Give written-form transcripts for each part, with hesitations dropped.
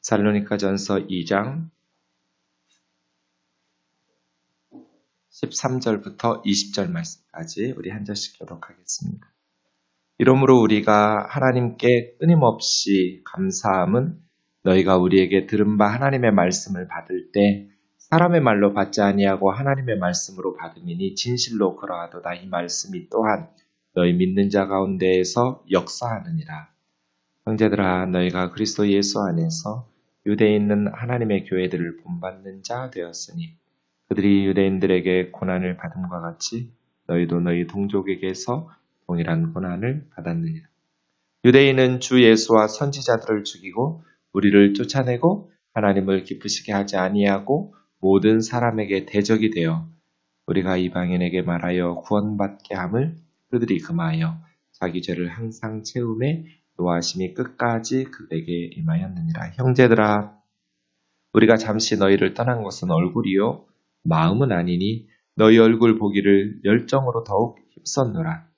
데살로니가전서 2장 13절부터 20절 말씀까지 우리 한 절씩 교독하겠습니다. 이러므로 우리가 하나님께 끊임없이 감사함은 너희가 우리에게 들은 바 하나님의 말씀을 받을 때 사람의 말로 받지 아니하고 하나님의 말씀으로 받음이니 진실로 그러하도다. 이 말씀이 또한 너희 믿는 자 가운데에서 역사하느니라. 형제들아, 너희가 그리스도 예수 안에서 유대에 있는 하나님의 교회들을 본받는 자 되었으니 그들이 유대인들에게 고난을 받음과 같이 너희도 너희 동족에게서 동일한 고난을 받았느니라. 유대인은 주 예수와 선지자들을 죽이고 우리를 쫓아내고 하나님을 기쁘시게 하지 아니하고 모든 사람에게 대적이 되어 우리가 이방인에게 말하여 구원받게 함을 그들이 금하여 자기 죄를 항상 채움에 노하심이 끝까지 그에게 임하였느니라. 형제들아, 우리가 잠시 너희를 떠난 것은 얼굴이요 마음은 아니니 너희 얼굴 보기를 열정으로 더욱 힘썼노라.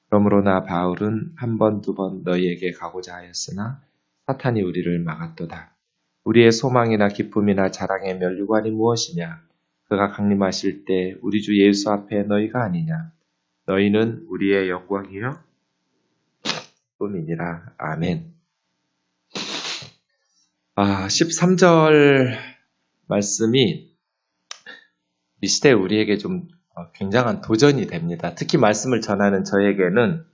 그러므로 나 바울은 한 번, 두 번 너희에게 가고자 하였으나 사탄이 우리를 막았도다. 우리의 소망이나 기쁨이나 자랑의 면류관이 무엇이냐? 그가 강림하실 때 우리 주 예수 앞에 너희가 아니냐? 너희는 우리의 영광이요 꿈이니라. 아멘. 13절 말씀이 이 시대에 우리에게 좀 굉장한 도전이 됩니다. 특히 말씀을 전하는 저에게는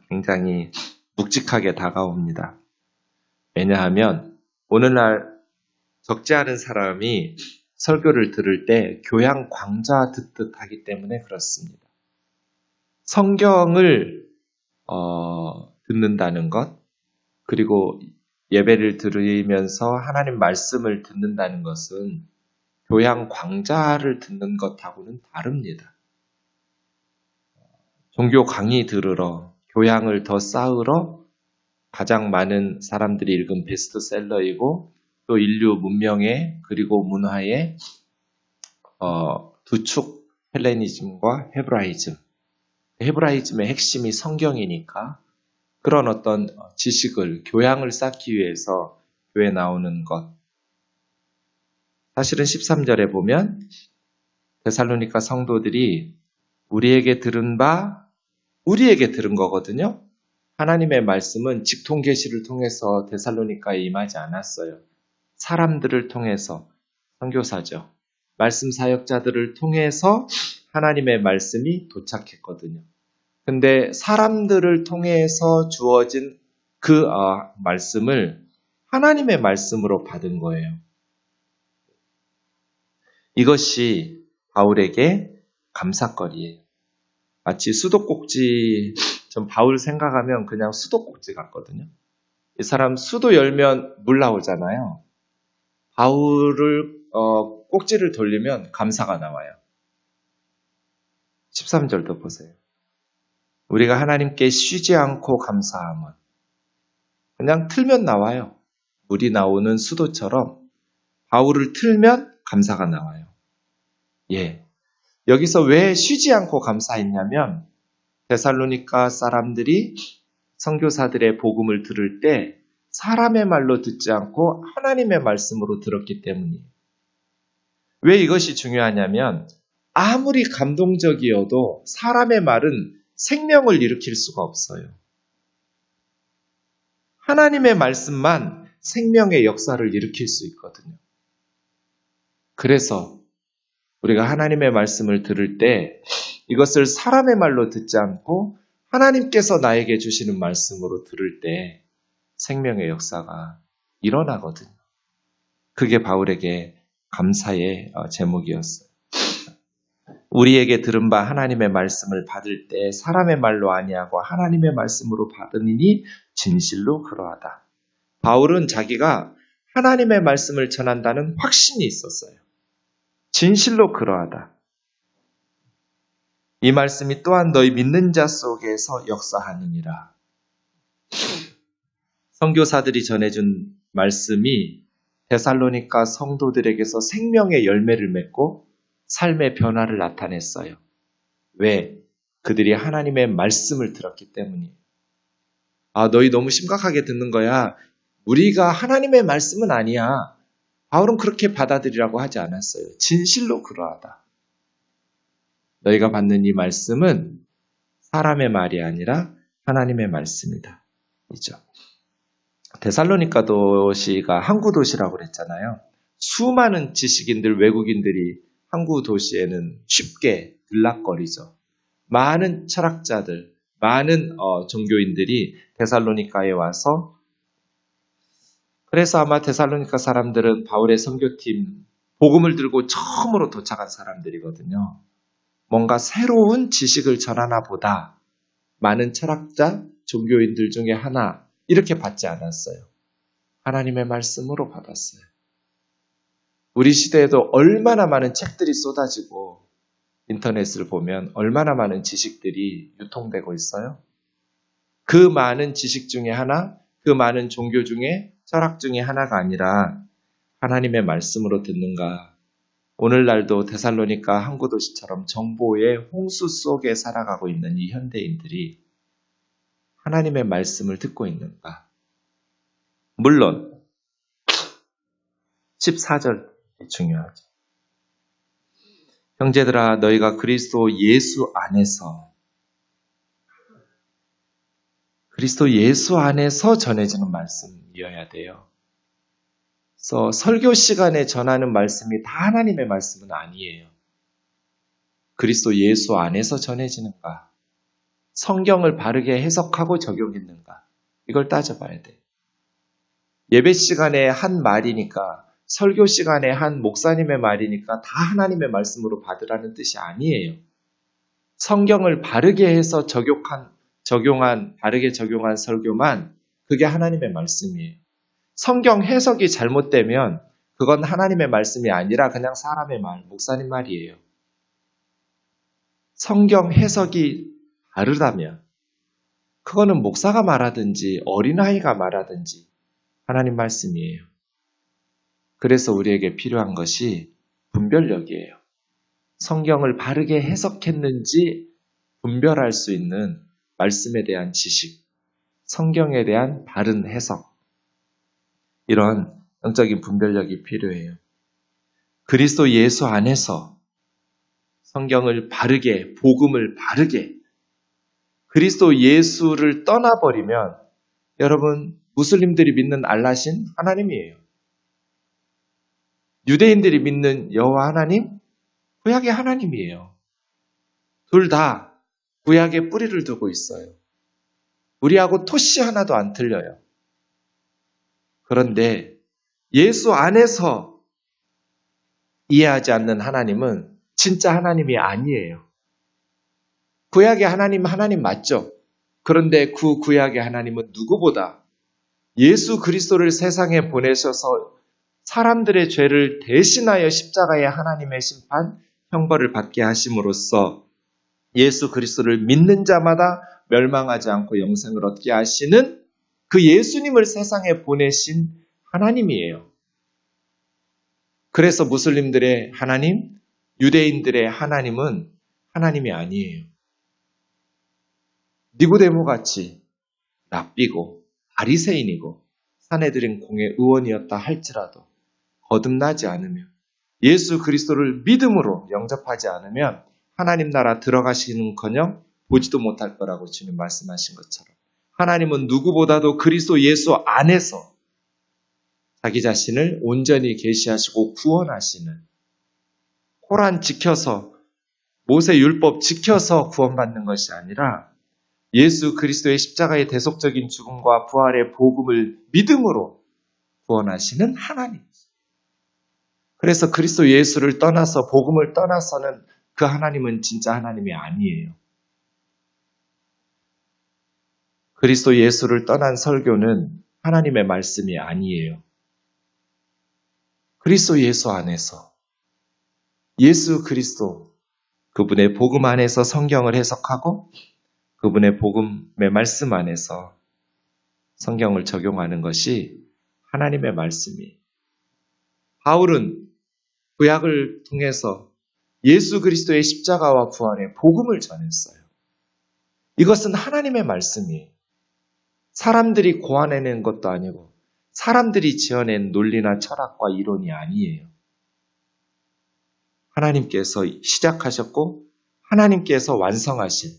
굉장히 묵직하게 다가옵니다. 왜냐하면 오늘날 적지 않은 사람이 설교를 들을 때 교양 광자 듣듯 하기 때문에 그렇습니다. 성경을 듣는다는 것, 그리고 예배를 들으면서 하나님 말씀을 듣는다는 것은 교양 광자를 듣는 것하고는 다릅니다. 종교 강의 들으러, 교양을 더 쌓으러 가장 많은 사람들이 읽은 베스트셀러이고 또 인류 문명의 그리고 문화의 두 축, 헬레니즘과 헤브라이즘. 헤브라이즘의 핵심이 성경이니까 그런 어떤 지식을, 교양을 쌓기 위해서 교회에 나오는 것. 사실은 13절에 보면 데살로니가 성도들이 우리에게 들은 바 우리에게 들은 거거든요. 하나님의 말씀은 직통 계시를 통해서 데살로니가에 임하지 않았어요. 사람들을 통해서, 선교사죠. 말씀 사역자들을 통해서 하나님의 말씀이 도착했거든요. 근데 사람들을 통해서 주어진 그 말씀을 하나님의 말씀으로 받은 거예요. 이것이 바울에게 감사거리예요. 마치 수도꼭지, 전 바울 생각하면 그냥 수도꼭지 같거든요. 이 사람 수도 열면 물 나오잖아요. 바울을 꼭지를 돌리면 감사가 나와요. 13절도 보세요. 우리가 하나님께 쉬지 않고 감사함은 그냥 틀면 나와요. 물이 나오는 수도처럼 바울을 틀면 감사가 나와요. 예. 여기서 왜 쉬지 않고 감사했냐면 데살로니가 사람들이 선교사들의 복음을 들을 때 사람의 말로 듣지 않고 하나님의 말씀으로 들었기 때문이에요. 왜 이것이 중요하냐면 아무리 감동적이어도 사람의 말은 생명을 일으킬 수가 없어요. 하나님의 말씀만 생명의 역사를 일으킬 수 있거든요. 그래서 우리가 하나님의 말씀을 들을 때 이것을 사람의 말로 듣지 않고 하나님께서 나에게 주시는 말씀으로 들을 때 생명의 역사가 일어나거든요. 그게 바울에게 감사의 제목이었어요. 우리에게 들은 바 하나님의 말씀을 받을 때 사람의 말로 아니하고 하나님의 말씀으로 받으니 진실로 그러하다. 바울은 자기가 하나님의 말씀을 전한다는 확신이 있었어요. 진실로 그러하다. 이 말씀이 또한 너희 믿는 자 속에서 역사하느니라. 선교사들이 전해준 말씀이 데살로니가 성도들에게서 생명의 열매를 맺고 삶의 변화를 나타냈어요. 왜? 그들이 하나님의 말씀을 들었기 때문이에요. 너희 너무 심각하게 듣는 거야. 우리가 하나님의 말씀은 아니야. 바울은 그렇게 받아들이라고 하지 않았어요. 진실로 그러하다. 너희가 받는 이 말씀은 사람의 말이 아니라 하나님의 말씀이다. 이죠. 데살로니가 도시가 항구 도시라고 그랬잖아요. 수많은 지식인들, 외국인들이 항구 도시에는 쉽게 들락거리죠. 많은 철학자들, 많은 종교인들이 데살로니가에 와서, 그래서 아마 데살로니가 사람들은 바울의 선교팀 복음을 들고 처음으로 도착한 사람들이거든요. 뭔가 새로운 지식을 전하나 보다. 많은 철학자, 종교인들 중에 하나 이렇게 받지 않았어요. 하나님의 말씀으로 받았어요. 우리 시대에도 얼마나 많은 책들이 쏟아지고 인터넷을 보면 얼마나 많은 지식들이 유통되고 있어요. 그 많은 지식 중에 하나, 그 많은 종교 중에 철학 중에 하나가 아니라 하나님의 말씀으로 듣는가. 오늘날도 데살로니가 항구도시처럼 정보의 홍수 속에 살아가고 있는 이 현대인들이 하나님의 말씀을 듣고 있는가. 물론 14절이 중요하죠. 형제들아 너희가 그리스도 예수 안에서 전해지는 말씀이어야 돼요. 그래서 설교 시간에 전하는 말씀이 다 하나님의 말씀은 아니에요. 그리스도 예수 안에서 전해지는가? 성경을 바르게 해석하고 적용했는가? 이걸 따져봐야 돼요. 예배 시간에 한 말이니까, 설교 시간에 한 목사님의 말이니까 다 하나님의 말씀으로 받으라는 뜻이 아니에요. 성경을 바르게 해서 바르게 적용한 설교만 그게 하나님의 말씀이에요. 성경 해석이 잘못되면 그건 하나님의 말씀이 아니라 그냥 사람의 말, 목사님 말이에요. 성경 해석이 다르다면 그거는 목사가 말하든지 어린아이가 말하든지 하나님 말씀이에요. 그래서 우리에게 필요한 것이 분별력이에요. 성경을 바르게 해석했는지 분별할 수 있는 말씀에 대한 지식, 성경에 대한 바른 해석, 이런 영적인 분별력이 필요해요. 그리스도 예수 안에서 성경을 바르게, 복음을 바르게, 그리스도 예수를 떠나버리면 여러분, 무슬림들이 믿는 알라신 하나님이에요. 유대인들이 믿는 여호와 하나님, 구약의 하나님이에요. 둘 다 구약에 뿌리를 두고 있어요. 우리하고 토씨 하나도 안 틀려요. 그런데 예수 안에서 이해하지 않는 하나님은 진짜 하나님이 아니에요. 구약의 하나님 맞죠? 그런데 그 구약의 하나님은 누구보다 예수 그리스도를 세상에 보내셔서 사람들의 죄를 대신하여 십자가의 하나님의 심판, 형벌을 받게 하심으로써 예수 그리스도를 믿는 자마다 멸망하지 않고 영생을 얻게 하시는 그 예수님을 세상에 보내신 하나님이에요. 그래서 무슬림들의 하나님, 유대인들의 하나님은 하나님이 아니에요. 니고데모같이 랍비고 바리새인이고 사내들인 공의 의원이었다 할지라도 거듭나지 않으면 예수 그리스도를 믿음으로 영접하지 않으면 하나님 나라 들어가시는커녕 보지도 못할 거라고 주님 말씀하신 것처럼 하나님은 누구보다도 그리스도 예수 안에서 자기 자신을 온전히 계시하시고 구원하시는, 코란 지켜서 모세 율법 지켜서 구원받는 것이 아니라 예수 그리스도의 십자가의 대속적인 죽음과 부활의 복음을 믿음으로 구원하시는 하나님. 그래서 그리스도 예수를 떠나서 복음을 떠나서는 그 하나님은 진짜 하나님이 아니에요. 그리스도 예수를 떠난 설교는 하나님의 말씀이 아니에요. 그리스도 예수 안에서 예수 그리스도 그분의 복음 안에서 성경을 해석하고 그분의 복음의 말씀 안에서 성경을 적용하는 것이 하나님의 말씀이에요. 바울은 구약을 통해서 예수 그리스도의 십자가와 부활의 복음을 전했어요. 이것은 하나님의 말씀이에요. 사람들이 고안해낸 것도 아니고 사람들이 지어낸 논리나 철학과 이론이 아니에요. 하나님께서 시작하셨고 하나님께서 완성하신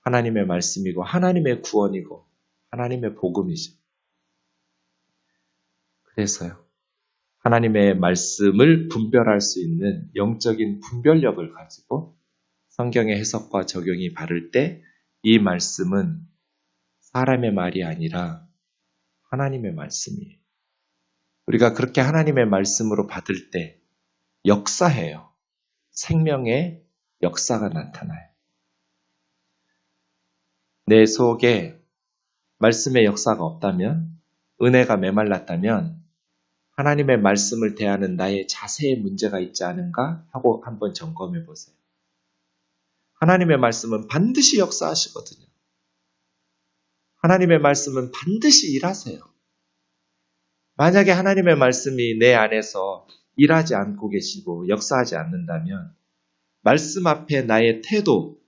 하나님의 말씀이고 하나님의 구원이고 하나님의 복음이죠. 그래서요. 하나님의 말씀을 분별할 수 있는 영적인 분별력을 가지고 성경의 해석과 적용이 바를 때 이 말씀은 사람의 말이 아니라 하나님의 말씀이에요. 우리가 그렇게 하나님의 말씀으로 받을 때 역사해요. 생명의 역사가 나타나요. 내 속에 말씀의 역사가 없다면, 은혜가 메말랐다면 하나님의 말씀을 대하는 나의 자세에 문제가 있지 않은가 하고 한번 점검해 보세요. 하나님의 말씀은 반드시 역사하시거든요. 하나님의 말씀은 반드시 일하세요. 만약에 하나님의 말씀이 내 안에서 일하지 않고 계시고 역사하지 않는다면 말씀 앞에 나의 태도,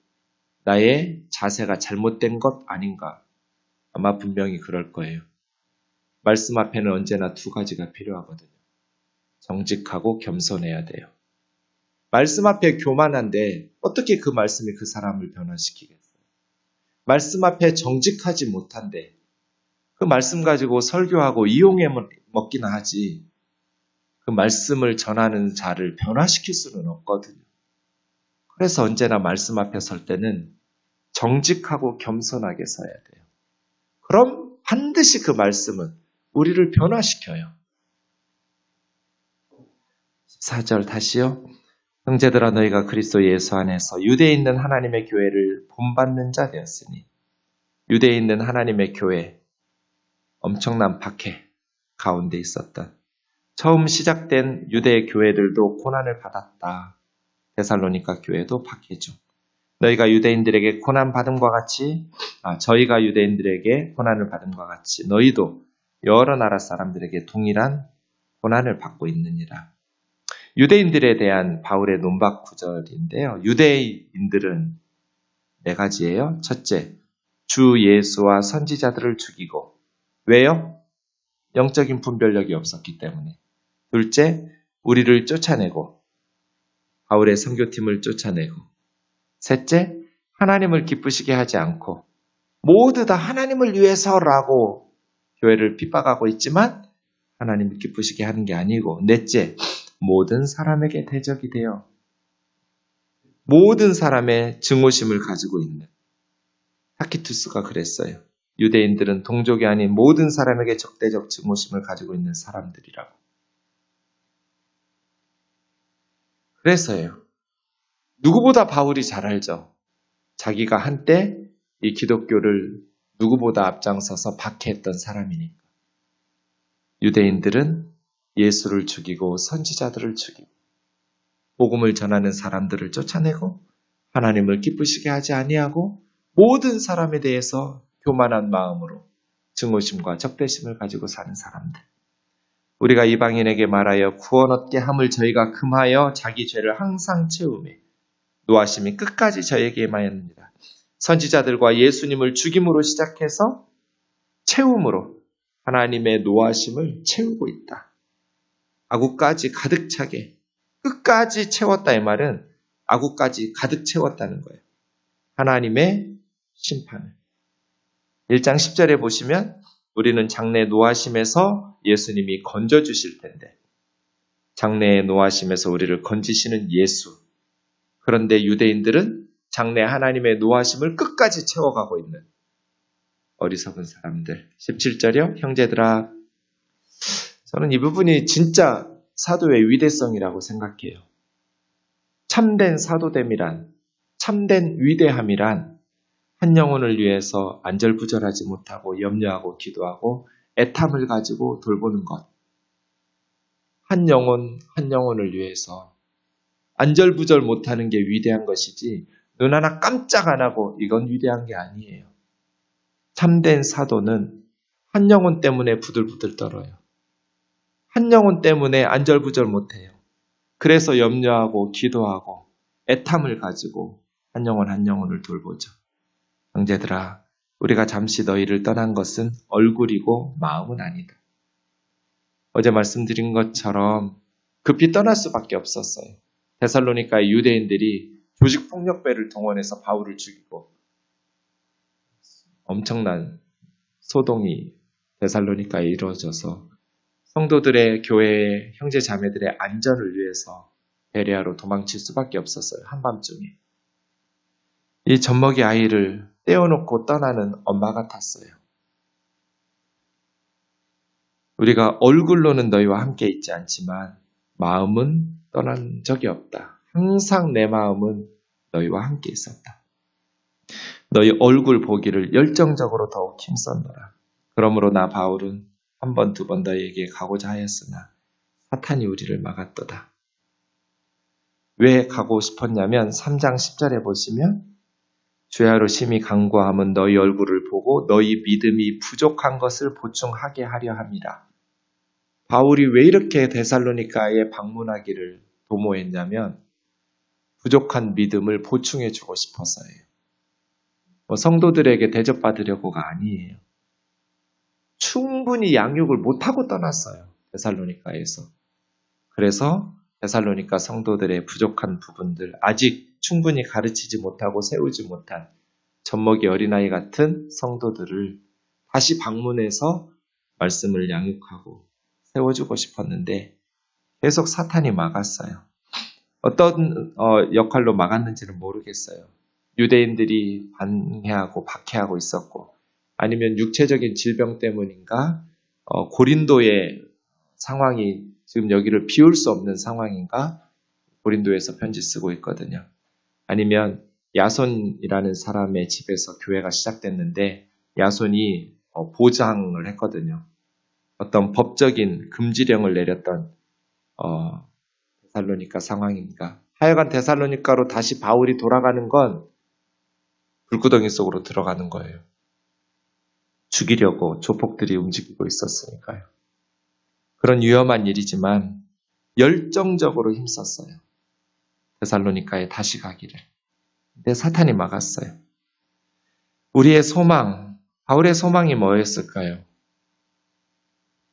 나의 자세가 잘못된 것 아닌가? 아마 분명히 그럴 거예요. 말씀 앞에는 언제나 두 가지가 필요하거든요. 정직하고 겸손해야 돼요. 말씀 앞에 교만한데 어떻게 그 말씀이 그 사람을 변화시키겠어요? 말씀 앞에 정직하지 못한데 그 말씀 가지고 설교하고 이용해 먹기나 하지 그 말씀을 전하는 자를 변화시킬 수는 없거든요. 그래서 언제나 말씀 앞에 설 때는 정직하고 겸손하게 서야 돼요. 그럼 반드시 그 말씀은 우리를 변화시켜요. 14절 다시요. 형제들아 너희가 그리스도 예수 안에서 유대에 있는 하나님의 교회를 본받는 자 되었으니 유대에 있는 하나님의 교회 엄청난 박해 가운데 있었던 처음 시작된 유대 교회들도 고난을 받았다. 데살로니가 교회도 박해죠. 너희가 유대인들에게 고난 받음과 같이 저희가 유대인들에게 고난을 받음과 같이 너희도 여러 나라 사람들에게 동일한 고난을 받고 있느니라. 유대인들에 대한 바울의 논박 구절인데요. 유대인들은 네 가지예요. 첫째, 주 예수와 선지자들을 죽이고 왜요? 영적인 분별력이 없었기 때문에. 둘째, 우리를 쫓아내고 바울의 선교팀을 쫓아내고 셋째, 하나님을 기쁘시게 하지 않고 모두 다 하나님을 위해서라고 교회를 핍박하고 있지만 하나님을 기쁘시게 하는 게 아니고 넷째, 모든 사람에게 대적이 되어 모든 사람의 증오심을 가지고 있는 타키투스가 그랬어요. 유대인들은 동족이 아닌 모든 사람에게 적대적 증오심을 가지고 있는 사람들이라고. 그래서요. 누구보다 바울이 잘 알죠. 자기가 한때 이 기독교를 누구보다 앞장서서 박해했던 사람이니까. 유대인들은 예수를 죽이고 선지자들을 죽이고 복음을 전하는 사람들을 쫓아내고 하나님을 기쁘시게 하지 아니하고 모든 사람에 대해서 교만한 마음으로 증오심과 적대심을 가지고 사는 사람들. 우리가 이방인에게 말하여 구원 얻게 함을 저희가 금하여 자기 죄를 항상 채우매 노하심이 끝까지 저에게 임하였느니라. 선지자들과 예수님을 죽임으로 시작해서 채움으로 하나님의 노하심을 채우고 있다. 아구까지 가득 차게 끝까지 채웠다 이 말은 아구까지 가득 채웠다는 거예요. 하나님의 심판을. 1장 10절에 보시면 우리는 장래 노하심에서 예수님이 건져주실 텐데 장래의 노하심에서 우리를 건지시는 예수. 그런데 유대인들은 장래 하나님의 노하심을 끝까지 채워가고 있는 어리석은 사람들. 17절이요. 형제들아 저는 이 부분이 진짜 사도의 위대성이라고 생각해요. 참된 사도됨이란 참된 위대함이란 한 영혼을 위해서 안절부절하지 못하고 염려하고 기도하고 애탐을 가지고 돌보는 것. 한 영혼 한 영혼을 위해서 안절부절 못하는 게 위대한 것이지 눈 하나 깜짝 안 하고 이건 위대한 게 아니에요. 참된 사도는 한 영혼 때문에 부들부들 떨어요. 한 영혼 때문에 안절부절 못해요. 그래서 염려하고 기도하고 애탐을 가지고 한 영혼 한 영혼을 돌보죠. 형제들아, 우리가 잠시 너희를 떠난 것은 얼굴이고 마음은 아니다. 어제 말씀드린 것처럼 급히 떠날 수밖에 없었어요. 데살로니가의 유대인들이 조직폭력배를 동원해서 바울을 죽이고 엄청난 소동이 데살로니가에 이루어져서 성도들의 교회의 형제 자매들의 안전을 위해서 베레아로 도망칠 수밖에 없었어요. 한밤중에. 이 젖먹이 아이를 떼어놓고 떠나는 엄마 같았어요. 우리가 얼굴로는 너희와 함께 있지 않지만 마음은 떠난 적이 없다. 항상 내 마음은 너희와 함께 있었다. 너희 얼굴 보기를 열정적으로 더욱 힘썼노라. 그러므로 나 바울은 한 번, 두 번 너희에게 가고자 하였으나 사탄이 우리를 막았도다. 왜 가고 싶었냐면 3장 10절에 보시면 주야로 심히 간구함은 너희 얼굴을 보고 너희 믿음이 부족한 것을 보충하게 하려 함이라. 바울이 왜 이렇게 데살로니가에 방문하기를 도모했냐면 부족한 믿음을 보충해주고 싶어서예요. 성도들에게 대접받으려고가 아니에요. 충분히 양육을 못하고 떠났어요. 데살로니가에서. 그래서 데살로니가 성도들의 부족한 부분들, 아직 충분히 가르치지 못하고 세우지 못한 젖먹이 어린아이 같은 성도들을 다시 방문해서 말씀을 양육하고 세워주고 싶었는데 계속 사탄이 막았어요. 어떤 역할로 막았는지는 모르겠어요. 유대인들이 반해하고 박해하고 있었고 아니면 육체적인 질병 때문인가 고린도의 상황이 지금 여기를 비울 수 없는 상황인가 고린도에서 편지 쓰고 있거든요. 아니면 야손이라는 사람의 집에서 교회가 시작됐는데 야손이 보장을 했거든요. 어떤 법적인 금지령을 내렸던 데살로니가 상황입니다. 하여간 데살로니가로 다시 바울이 돌아가는 건 불구덩이 속으로 들어가는 거예요. 죽이려고 조폭들이 움직이고 있었으니까요. 그런 위험한 일이지만 열정적으로 힘썼어요. 데살로니가에 다시 가기를. 근데 사탄이 막았어요. 우리의 소망, 바울의 소망이 뭐였을까요?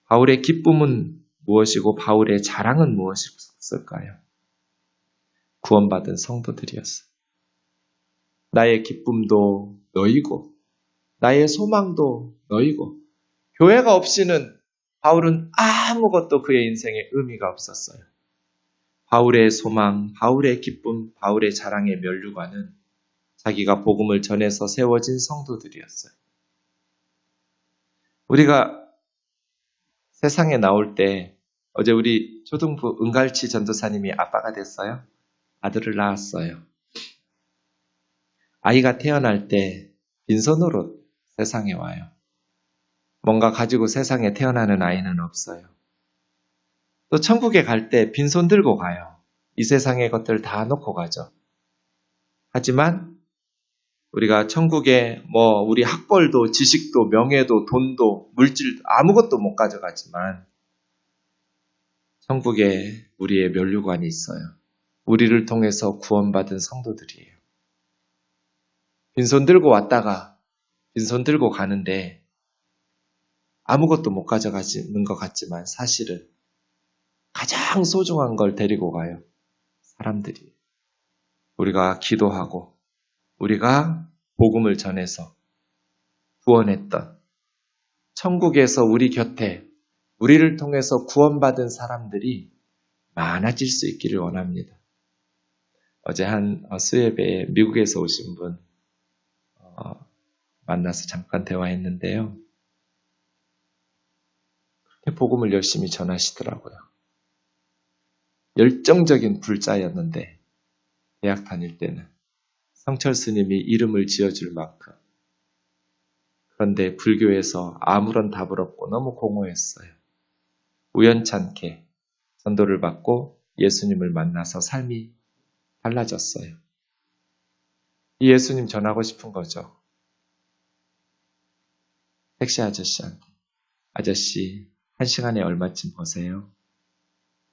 바울의 기쁨은 무엇이고 바울의 자랑은 무엇이었을까요? 구원받은 성도들이었어요. 나의 기쁨도 너희고 나의 소망도 너희고 교회가 없이는 바울은 아무것도 그의 인생에 의미가 없었어요. 바울의 소망, 바울의 기쁨, 바울의 자랑의 면류관은 자기가 복음을 전해서 세워진 성도들이었어요. 우리가 세상에 나올 때 어제 우리 초등부 은갈치 전도사님이 아빠가 됐어요. 아들을 낳았어요. 아이가 태어날 때 빈손으로 세상에 와요. 뭔가 가지고 세상에 태어나는 아이는 없어요. 또 천국에 갈 때 빈손 들고 가요. 이 세상의 것들 다 놓고 가죠. 하지만 우리가 천국에 우리 학벌도 지식도 명예도 돈도 물질도 아무것도 못 가져가지만 천국에 우리의 면류관이 있어요. 우리를 통해서 구원받은 성도들이에요. 빈손 들고 왔다가 빈손 들고 가는데 아무것도 못 가져가는 것 같지만 사실은 가장 소중한 걸 데리고 가요. 사람들이. 우리가 기도하고 우리가 복음을 전해서 구원했던 천국에서 우리 곁에 우리를 통해서 구원받은 사람들이 많아질 수 있기를 원합니다. 어제 한 수예배에 미국에서 오신 분 만나서 잠깐 대화했는데요. 그렇게 복음을 열심히 전하시더라고요. 열정적인 불자였는데 대학 다닐 때는 성철 스님이 이름을 지어줄 만큼 그런데 불교에서 아무런 답을 얻고 너무 공허했어요. 우연찮게 전도를 받고 예수님을 만나서 삶이 달라졌어요. 이 예수님 전하고 싶은 거죠. 택시 아저씨한테 아저씨 1시간에 얼마쯤 버세요?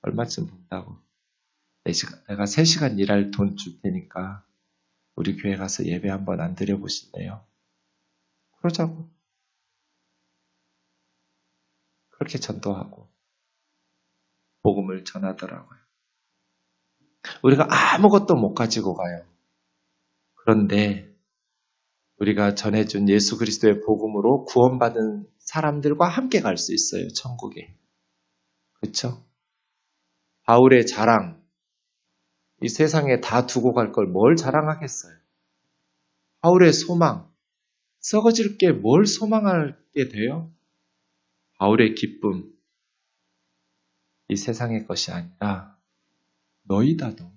얼마쯤 번다고? 내가 3시간 일할 돈 줄 테니까 우리 교회 가서 예배 한번 안 드려보실래요? 그러자고. 그렇게 전도하고 복음을 전하더라고요. 우리가 아무것도 못 가지고 가요. 그런데 우리가 전해준 예수 그리스도의 복음으로 구원받은 사람들과 함께 갈 수 있어요. 천국에. 그렇죠? 바울의 자랑, 이 세상에 다 두고 갈 걸 뭘 자랑하겠어요? 바울의 소망, 썩어질 게 뭘 소망하게 돼요? 바울의 기쁨, 이 세상의 것이 아니라 너희다도,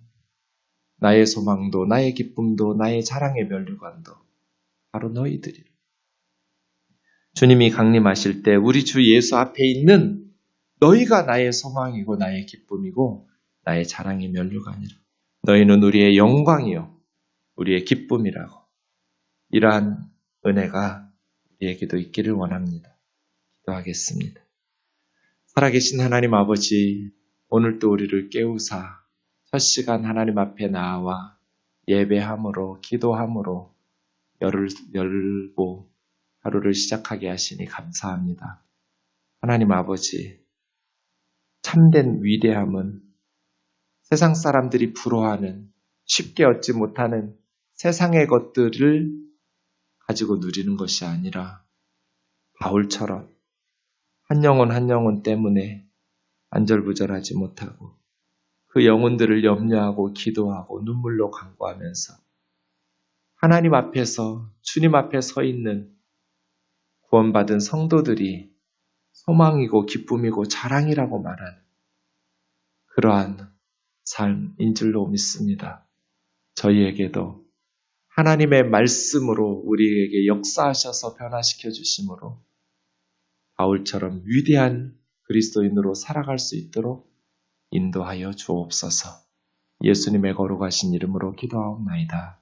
나의 소망도 나의 기쁨도 나의 자랑의 면류관도 바로 너희들이라. 주님이 강림하실 때 우리 주 예수 앞에 있는 너희가 나의 소망이고 나의 기쁨이고 나의 자랑의 면류관이라. 너희는 우리의 영광이요 우리의 기쁨이라고. 이러한 은혜가 우리에게도 있기를 원합니다. 기도하겠습니다. 살아계신 하나님 아버지, 오늘도 우리를 깨우사 첫 시간 하나님 앞에 나와 예배함으로 기도함으로 열고 하루를 시작하게 하시니 감사합니다. 하나님 아버지, 참된 위대함은 세상 사람들이 부러워하는 쉽게 얻지 못하는 세상의 것들을 가지고 누리는 것이 아니라 바울처럼 한 영혼 때문에 안절부절하지 못하고 그 영혼들을 염려하고 기도하고 눈물로 간구하면서 하나님 앞에서 주님 앞에 서 있는 구원받은 성도들이 소망이고 기쁨이고 자랑이라고 말하는 그러한 삶인 줄로 믿습니다. 저희에게도 하나님의 말씀으로 우리에게 역사하셔서 변화시켜 주심으로 바울처럼 위대한 그리스도인으로 살아갈 수 있도록 인도하여 주옵소서. 예수님의 거룩하신 이름으로 기도하옵나이다.